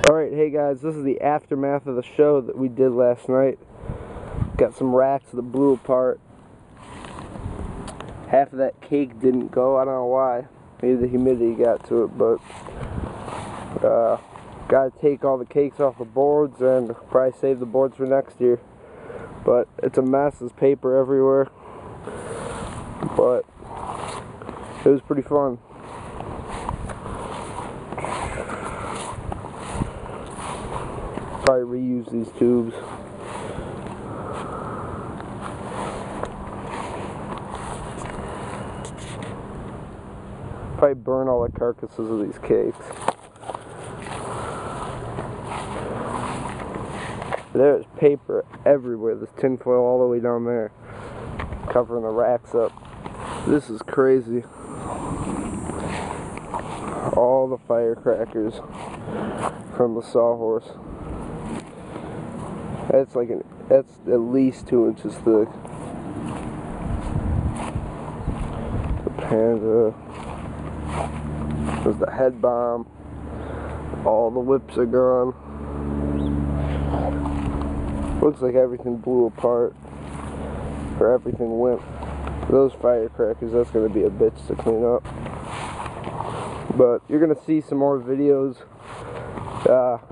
Alright, hey guys, this is the aftermath of the show that we did last night. Got some racks that blew apart. Half of that cake didn't go, I don't know why. Maybe the humidity got to it, but gotta take all the cakes off the boards and probably save the boards for next year. But it's a mess, there's paper everywhere. But it was pretty fun. Probably reuse these tubes. Probably burn all the carcasses of these cakes. There's paper everywhere. There's tinfoil all the way down there, covering the racks up. This is crazy. All the firecrackers from the sawhorse. That's at least 2 inches thick. The Panda. There's the head bomb. All the whips are gone. Looks like everything blew apart. Or everything went. Those firecrackers, that's going to be a bitch to clean up. But you're going to see some more videos.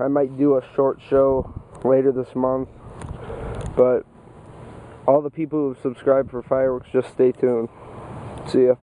I might do a short show later this month. But all the people who have subscribed for fireworks, just stay tuned. See ya.